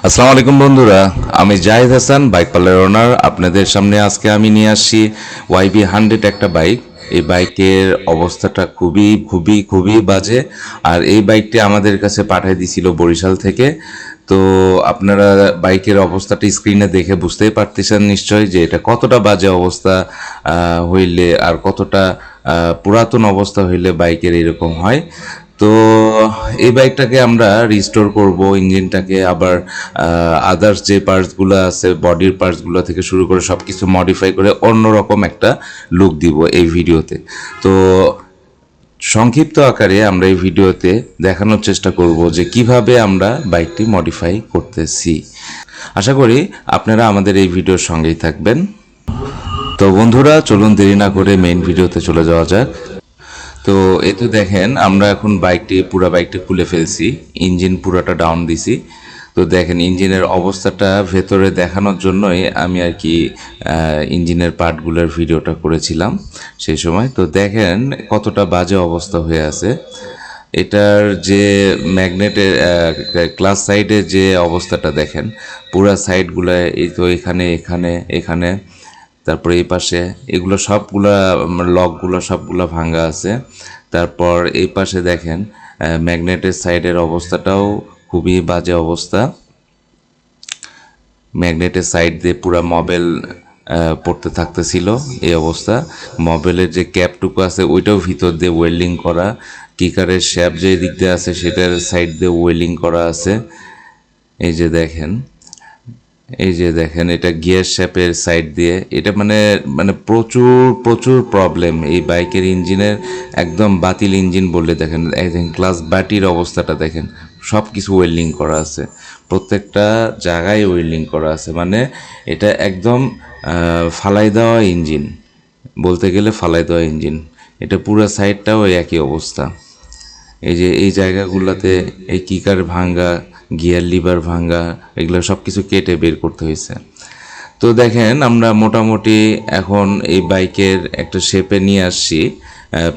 আসসালামু আলাইকুম বন্ধুরা, আমি জাহিদ হাসান, বাইক পার্লার ওনার। আপনাদের সামনে আজকে আমি নিয়ে আসছি YB100 একটা বাইক। এই বাইকের অবস্থাটা খুবই খুবই খুবই বাজে। আর এই বাইকটি আমাদের কাছে পাঠিয়ে দিয়েছিল বরিশাল থেকে। তো আপনারা বাইকের অবস্থাটা স্ক্রিনে দেখে বুঝতেই পারতেছেন নিশ্চয়ই যে এটা কতটা বাজে অবস্থা হইলে আর কতটা পুরাতন অবস্থা হইলে বাইকের এরকম হয়। তো এই বাইকটাকে আমরা রিস্টোর করব, ইঞ্জিনটাকে আবার আদার্স যে পার্টসগুলো আছে বডির পার্টসগুলো থেকে শুরু করে সব কিছু মডিফাই করে অন্যরকম একটা লুক দিব এই ভিডিওতে। তো সংক্ষিপ্ত আকারে আমরা এই ভিডিওতে দেখানোর চেষ্টা করব যে কিভাবে আমরা বাইকটি মডিফাই করতেছি। আশা করি আপনারা আমাদের এই ভিডিওর সঙ্গেই থাকবেন। তো বন্ধুরা, চলুন দেরি না করে মেইন ভিডিওতে চলে যাওয়া যাক। তো এই তো দেখেন, আমরা এখন পুরো বাইকটি খুলে ফেলছি, ইঞ্জিন পুরোটা ডাউন দিছি। তো দেখেন ইঞ্জিনের অবস্থাটা ভেতরে দেখানোর জন্যই আমি আর কি ইঞ্জিনের পার্টগুলোর ভিডিওটা করেছিলাম সেই সময়। তো দেখেন কতটা বাজে অবস্থা হয়ে আছে। এটার যে ম্যাগনেটের ক্লাস সাইডের যে অবস্থাটা দেখেন, পুরা সাইডগুলো এই তো এখানে এখানে এখানে, তারপরে এই পাশে এগুলো সবগুলা লকগুলো সবগুলো ভাঙা আছে। তারপর এই পাশে দেখেন ম্যাগনেটের সাইডের অবস্থাটাও খুবই বাজে অবস্থা। ম্যাগনেটের সাইড দিয়ে পুরা মোবাইল পড়তে থাকতেছিল এই অবস্থা। মোবাইলের যে ক্যাপটুকু আছে ওইটাও ভিতর দিয়ে ওয়েল্ডিং করা। কিকারের শ্যাপ যে দিক দিয়ে আছে সেটার সাইড দিয়ে ওয়েল্ডিং করা আছে। এই যে দেখেন, এটা গিয়ার শ্যাপের সাইড দিয়ে, এটা মানে মানে প্রচুর প্রচুর প্রবলেম এই বাইকের ইঞ্জিনের। একদম বাতিল ইঞ্জিন বললে দেখেন, একদম ক্লাস বাটির অবস্থাটা দেখেন, সব কিছু ওয়েল্ডিং করা আছে, প্রত্যেকটা জায়গায় ওয়েল্ডিং করা আছে। মানে এটা একদম ফালাই দেওয়া ইঞ্জিন, বলতে গেলে ফালাই দেওয়া ইঞ্জিন। এটা পুরো সাইডটাও একই অবস্থা। এই যে এই জায়গাগুলোতে এই কিকার ভাঙ্গা, গিয়ার লিভার ভাঙ্গা, এগুলো সব কিছু কেটে বের করতে হয়েছে। তো দেখেন আমরা মোটামুটি এখন এই বাইকের একটা শেপে নিয়ে আসছি।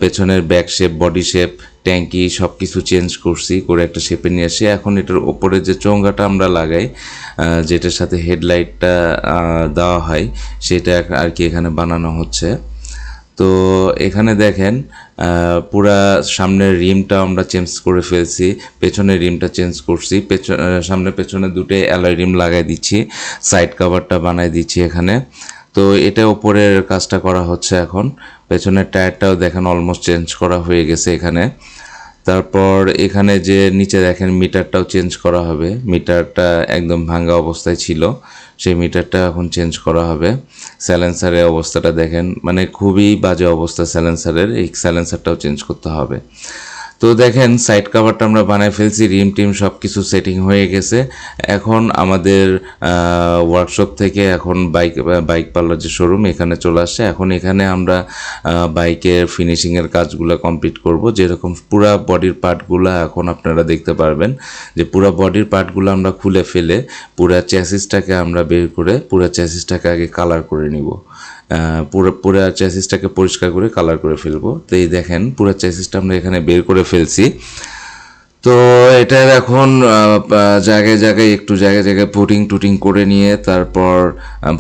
পেছনের ব্যাক শেপ, বডি শেপ, ট্যাঙ্কি সব কিছু চেঞ্জ করছি, করে একটা শেপে নিয়ে আসি। এখন এটার ওপরে যে চোঙাটা আমরা লাগাই, যেটার সাথে হেডলাইটটা দেওয়া হয়, সেটা আর কি এখানে বানানো হচ্ছে। তো এখানে দেখেন পুরা সামনের রিমটা আমরা চেঞ্জ করে ফেলছি, পেছনের রিমটা চেঞ্জ করছি, সামনে পেছনে দুটোই অ্যালয় রিম লাগাই দিচ্ছি, সাইড কভারটা বানাই দিচ্ছি এখানে। তো এটা উপরের কাজটা করা হচ্ছে এখন। পেছনের টায়ারটাও দেখেন অলমোস্ট চেঞ্জ করা হয়ে গেছে এখানে। তারপর এখানে যে নিচে দেখেন মিটারটাও চেঞ্জ করা হবে। মিটারটা একদম ভাঙা অবস্থায় ছিল, সেই মিটারটা এখন চেঞ্জ করা হবে। স্যালেন্সারের অবস্থাটা দেখেন, মানে খুবই বাজে অবস্থা স্যালেন্সারের, এই স্যালেন্সারটাও চেঞ্জ করতে হবে। তো দেখেন সাইড কাভারটা আমরা বানাই ফেলছি, রিম টিম সব কিছু সেটিং হয়ে গেছে। এখন আমাদের ওয়ার্কশপ থেকে এখন বাইক পার্লার যে শোরুম এখানে চলে আসছে। এখন এখানে আমরা বাইকের ফিনিশিংয়ের কাজগুলো কমপ্লিট করব। যেরকম পুরা বডির পার্টগুলো এখন আপনারা দেখতে পারবেন যে পুরা বডির পার্টগুলো আমরা খুলে ফেলে পুরা চ্যাসিসটাকে আমরা বের করে পুরা চ্যাসিসটাকে আগে কালার করে নিব। পুরো চ্যাসিসটাকে পরিষ্কার করে কালার করে ফেলবো। তো এই দেখেন পুরো চ্যাসিসটা আমরা এখানে বের করে ফেলছি। তো এটার এখন জায়গায় জায়গায় পুটিং টুটিং করে নিয়ে তারপর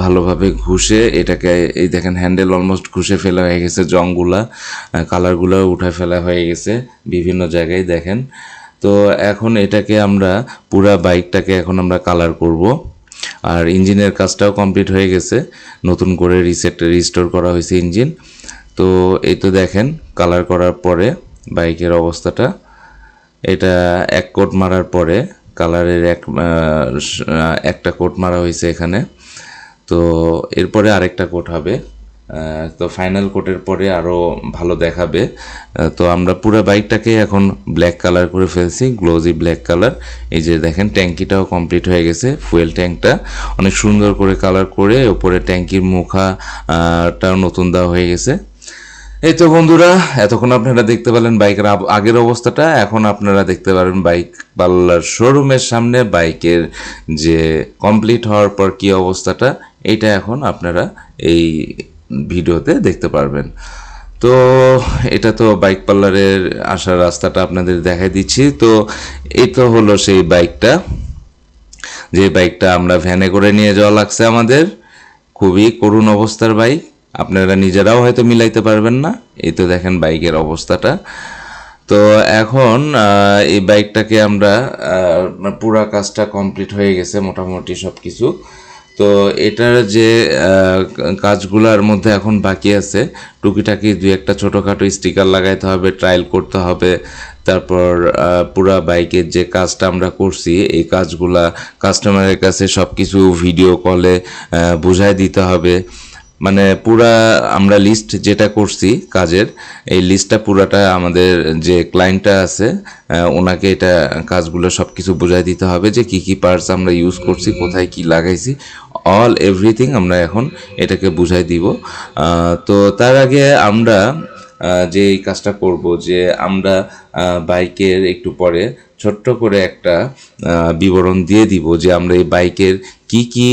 ভালোভাবে ঘষে এটাকে, এই দেখেন হ্যান্ডেল অলমোস্ট ঘষে ফেলা হয়ে গেছে, জংগুলা কালারগুলো উঠে ফেলা হয়ে গেছে বিভিন্ন জায়গায় দেখেন। তো এখন এটাকে আমরা পুরা বাইকটাকে এখন আমরা কালার করব। আর ইঞ্জিনের কাজটাও কমপ্লিট হয়ে গেছে, নতুন করে রিস্টোর করা হয়েছে ইঞ্জিন। তো এই তো দেখেন কালার করার পরে বাইকের অবস্থাটা, এটা এক কোট মারার পরে কালারের একটা কোট মারা হয়েছে এখানে। তো এরপরে আরেকটা কোট হবে। তো ফাইনাল কোটের পরে আরও ভালো দেখাবে। তো আমরা পুরো বাইকটাকে এখন ব্ল্যাক কালার করে ফেলছি, গ্লোজি ব্ল্যাক কালার। এই যে দেখেন ট্যাঙ্কিটাও কমপ্লিট হয়ে গেছে, ফুয়েল ট্যাঙ্কটা অনেক সুন্দর করে কালার করে ওপরে ট্যাঙ্কির মুখাটাও নতুন দেওয়া হয়ে গেছে। এই তো বন্ধুরা, এতক্ষণ আপনারা দেখতে পেলেন বাইকের আগের অবস্থাটা। এখন আপনারা দেখতে পারেন বাইক পার্লার শোরুমের সামনে বাইকের যে কমপ্লিট হওয়ার পর কী অবস্থাটা, এইটা এখন আপনারা এই ভিডিওতে দেখতে পারবেন। তো এটা তো বাইক পার্লারের আসার রাস্তাটা আপনাদের দেখাই দিচ্ছি। তো এই তো হলো সেই বাইকটা। যে বাইকটা আমরা ভ্যানে করে নিয়ে যাওয়া লাগছে আমাদের, খুবই করুণ অবস্থার বাইক, আপনারা নিজেরাও হয়তো মিলাইতে পারবেন না। এই তো দেখেন বাইকের অবস্থাটা। তো এখন এই বাইকটাকে আমরা পুরা কাজটা কমপ্লিট হয়ে গেছে মোটামুটি সব কিছু। তো এটার যে কাজগুলোর মধ্যে এখন বাকি আছে, টুকিটাকি দুই একটা ছোটোখাটো স্টিকার লাগাইতে হবে, ট্রায়াল করতে হবে, তারপর পুরা বাইকের যে কাজটা আমরা করছি এই কাজগুলা কাস্টমারের কাছে সব কিছু ভিডিও কলে বুঝাই দিতে হবে। মানে পুরা আমরা লিস্ট যেটা করছি কাজের, এই লিস্টটা পুরাটা আমাদের যে ক্লায়েন্টটা আছে ওনাকে এটা কাজগুলো সব কিছু বুঝাই দিতে হবে, যে কি কি পার্টস আমরা ইউজ করছি, কোথায় কি লাগাইছি, অল এভরিথিং আমরা এখন এটাকে বুঝাই দিব। তো তার আগে আমরা যে এই কাজটা করব, যে আমরা বাইকের একটু পরে ছোট্ট করে একটা বিবরণ দিয়ে দিব, যে আমরা এই বাইকের কি কি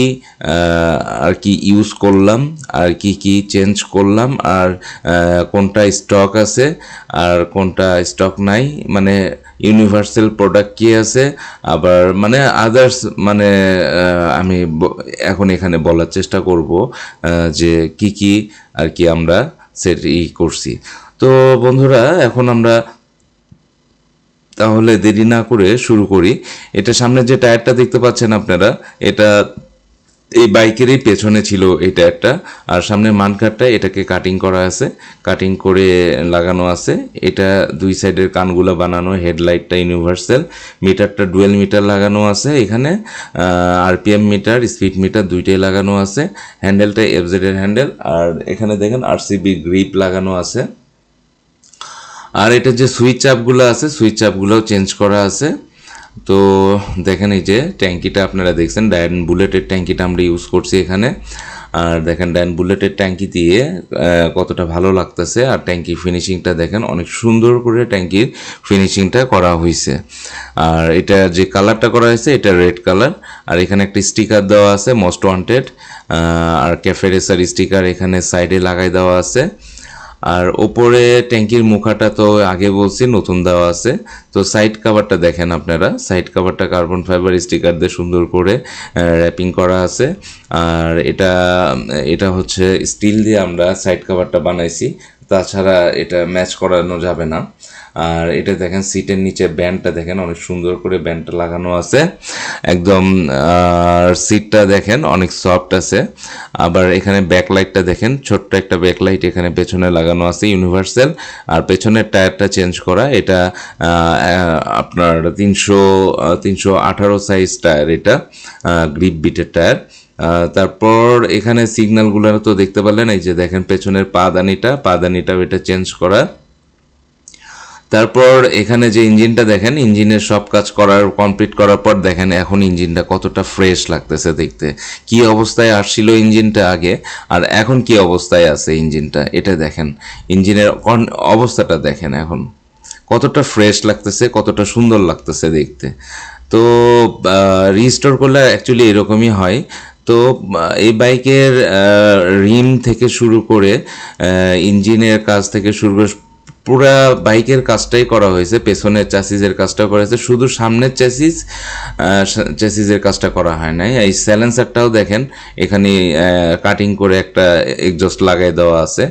আর কি ইউজ করলাম, আর কি কি চেঞ্জ করলাম, আর কোনটা স্টক আছে আর কোনটা স্টক নাই, মানে ইউনিভার্সাল প্রোডাক্ট কি আছে, আবার মানে আদার্স, মানে আমি এখন এখানে বলার চেষ্টা করব যে কি কি আর কি আমরা সেট করছি। তো বন্ধুরা এখন আমরা তাহলে দেরি না করে শুরু করি। এটা সামনে যে টায়ারটা দেখতে পাচ্ছেন আপনারা, এটা এই বাইকেরই পেছনে ছিল এই টায়ারটা, আর সামনে মানকারটা এটাকে কাটিং করা আছে, কাটিং করে লাগানো আছে। এটা দুই সাইডের কানগুলো বানানো, হেডলাইটটা ইউনিভার্সাল, মিটারটা ডুয়েল মিটার লাগানো আছে এখানে, আরপিএম মিটার, স্পিড মিটার দুইটাই লাগানো আছে, হ্যান্ডেলটা এফজেড এর হ্যান্ডেল, আর এখানে দেখেন আরসিবি গ্রিপ লাগানো আছে। আর এটা যে সুইচ আপগুলো আছে, সুইচ আপগুলোও চেঞ্জ করা আছে। তো দেখেন এই যে ট্যাঙ্কিটা আপনারা দেখছেন, ডায়ন বুলেটের ট্যাঙ্কিটা আমরা ইউজ করছি এখানে। আর দেখেন ডায়ন বুলেটের ট্যাঙ্কি দিয়ে কতটা ভালো লাগতেছে, আর ট্যাঙ্কির ফিনিশিংটা দেখেন, অনেক সুন্দর করে ট্যাঙ্কির ফিনিশিংটা করা হয়েছে। আর এটা যে কালারটা করা হয়েছে এটা রেড কালার, আর এখানে একটা স্টিকার দেওয়া আছে মোস্ট ওয়ান্টেড, আর ক্যাফে রেসার স্টিকার এখানে সাইডে লাগাই দেওয়া আছে। আর ওপরে ট্যাঙ্কির মুখাটা তো আগে বলছি নতুন দেওয়া আছে। তো সাইড কাভারটা দেখেন আপনারা, সাইড কাভারটা কার্বন ফাইবার স্টিকার দিয়ে সুন্দর করে র্যাপিং করা আছে। আর এটা হচ্ছে স্টিল দিয়ে আমরা সাইড কাভারটা বানাইছি, তাছাড়া এটা ম্যাচ করানো যাবে না। আর এটা দেখেন সিটের নিচে ব্যান্ডটা দেখেন, অনেক সুন্দর করে ব্যান্ডটা লাগানো আছে একদম। আর সিটটা দেখেন অনেক সফট আছে। আবার এখানে ব্যাকলাইটটা দেখেন, ছোট্ট একটা ব্যাকলাইট এখানে পেছনে লাগানো আছে ইউনিভার্সাল। আর পেছনের টায়ারটা চেঞ্জ করা, এটা আপনার 318 সাইজ টায়ার, এটা গ্রিপ বিটের টায়ার। তারপর এখানে সিগন্যালগুলো তো দেখতে পারলেন, এই যে দেখেন পেছনের পাদানিটাও এটা চেঞ্জ করা। তারপর এখানে যে ইঞ্জিনটা দেখেন, ইঞ্জিনের সব কাজ কমপ্লিট করার পর দেখেন এখন ইঞ্জিনটা কতটা ফ্রেশ লাগতেছে দেখতে। কি অবস্থায় আসছিল ইঞ্জিনটা আগে, আর এখন কি অবস্থায় আছে ইঞ্জিনটা, এটা দেখেন, ইঞ্জিনের অবস্থাটা দেখেন এখন কতটা ফ্রেশ লাগতেছে, কতটা সুন্দর লাগতেছে দেখতে। তো রিস্টোর করলে অ্যাকচুয়ালি এরকমই হয়। তো এই বাইকের রিম থেকে শুরু করে ইঞ্জিনের কাজ থেকে শুরু করে পুরা বাইকের কাজটাই করা হয়েছে, পেছনের চ্যাসিসের কাজটা করা হয়েছে, শুধু সামনের চ্যাসিসের কাজটা করা হয় নাই। এই স্যালেন্সারটাও দেখেন এখানে কাটিং করে একটা এক্সজস্ট লাগাই দেওয়া আছে,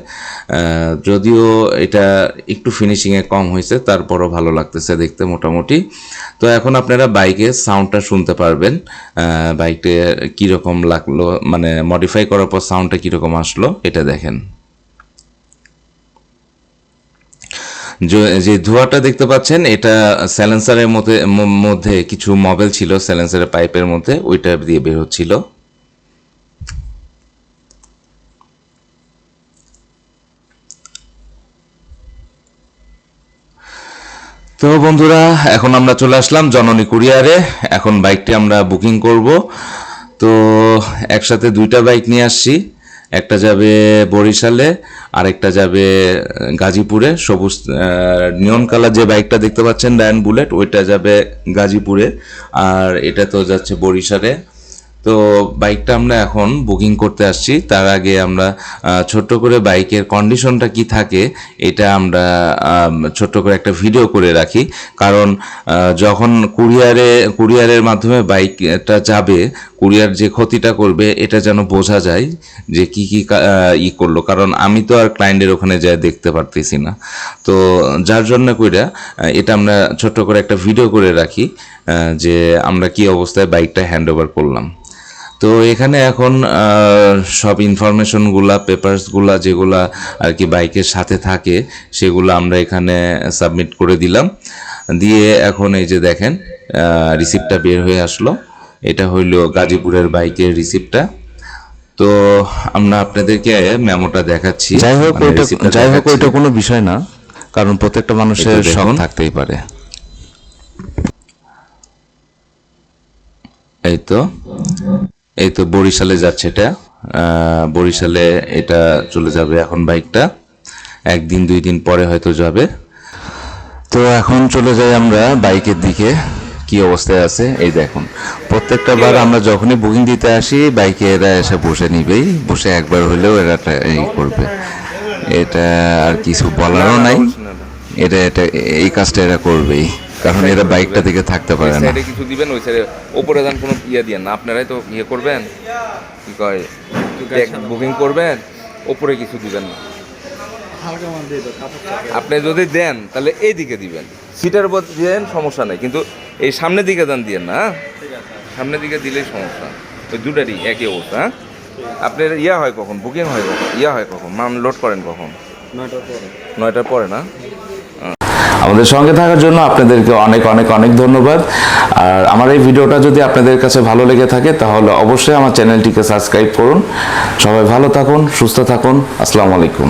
যদিও এটা একটু ফিনিশিংয়ে কম হয়েছে, তারপরও ভালো লাগতেছে দেখতে মোটামুটি। তো এখন আপনারা বাইকের সাউন্ডটা শুনতে পারবেন, বাইকটা কীরকম লাগলো, মানে মডিফাই করার পর সাউন্ডটা কীরকম আসলো এটা দেখেন। যে ধোঁয়াটা দেখতে পাচ্ছেন এটা স্যালেন্সারের মধ্যে কিছু মবেল ছিল স্যালেন্সারের পাইপের মধ্যে, ওইটা দিয়ে বের হচ্ছিল। তো বন্ধুরা এখন আমরা চলে আসলাম জননী কুরিয়ারে, এখন বাইকটি আমরা বুকিং করব। তো একসাথে দুইটা বাইক নিয়ে আসছি, একটা যাবে বরিশালে, আরেকটা যাবে গাজীপুরে। সবুজ নিয়ন কালার যে বাইকটা দেখতে পাচ্ছেন ডায়ন বুলেট, ওইটা যাবে গাজীপুরে, আর এটা তো যাচ্ছে বরিশালে। তো বাইকটা আমরা এখন বুকিং করতে আসছি। তার আগে আমরা ছোট্ট করে বাইকের কন্ডিশনটা কি থাকে এটা আমরা ছোট্ট করে একটা ভিডিও করে রাখি, কারণ যখন কুরিয়ারের মাধ্যমে বাইকটা যাবে, কুরিয়ার যে ক্ষতিটা করবে এটা যেন বোঝা যায় যে কি কি করলো, কারণ আমি তো আর ক্লায়েন্টের ওখানে যাই দেখতে পারতেছি না। তো যার জন্য কইরা এটা আমরা ছোট্ট করে একটা ভিডিও করে রাখি যে আমরা কি অবস্থায় বাইকটা হ্যান্ড ওভার করলাম। তো এখানে এখন সব ইনফরমেশনগুলা, পেপারসগুলা যেগুলা আর কি বাইকের সাথে থাকে সেগুলো আমরা এখানে সাবমিট করে দিলাম। দিয়ে এখন এই যে দেখেন রিসিপ্টটা বের হয়ে আসলো। এটা হইল গাজীপুরের বাইকের রিসিপ্টটা। তো আমরা আপনাদেরকে মেমোটা দেখাচ্ছি। যাই হোক ওইটা কোনো বিষয় না, কারণ প্রত্যেকটা মানুষের শখ থাকতেই পারে। এই তো বরিশালে যাচ্ছে এটা, বরিশালে এটা চলে যাবে এখন বাইকটা, 1-2 দিন পরে হয়তো যাবে। তো এখন চলে যাই আমরা বাইকের দিকে, কি অবস্থায় আছে। এই দেখুন, প্রত্যেকটা বার আমরা যখনই বুকিং দিতে আসি বাইকে এরা এসে বসে নিবেই, বসে একবার হলেও এরা এই করবে। এটা আর কিছু বলারও নাই, এটা এই কাজটা এরা করবেই, কারণ এরা বাইকটা দিকে থাকতে পারে না। কিছু দিবেন ওই সাইডে ওপরে যান, কোনো ইয়ে দিয়ে না, আপনারাই তো ইয়ে করবেন, কি কয় বুকিং করবেন, ওপরে কিছু দিবেন না। আপনি যদি দেন তাহলে এই দিকে দিবেন, সিটের উপর দেন সমস্যা নেই, কিন্তু এই সামনের দিকে যান দিয়েন না, সামনের দিকে দিলেই সমস্যা। ওই দুটারই একই অবস্থা। আপনার ইয়া হয় কখন, বুকিং হয় কখন, ইয়া হয় কখন, মান লোড করেন কখন? 9টার পরে না? আমাদের সঙ্গে থাকার জন্য আপনাদেরকে অনেক অনেক অনেক ধন্যবাদ। আর আমার এই ভিডিওটা যদি আপনাদের কাছে ভালো লেগে থাকে তাহলে অবশ্যই আমার চ্যানেলটিকে সাবস্ক্রাইব করুন। সবাই ভালো থাকুন, সুস্থ থাকুন। আসসালামু আলাইকুম।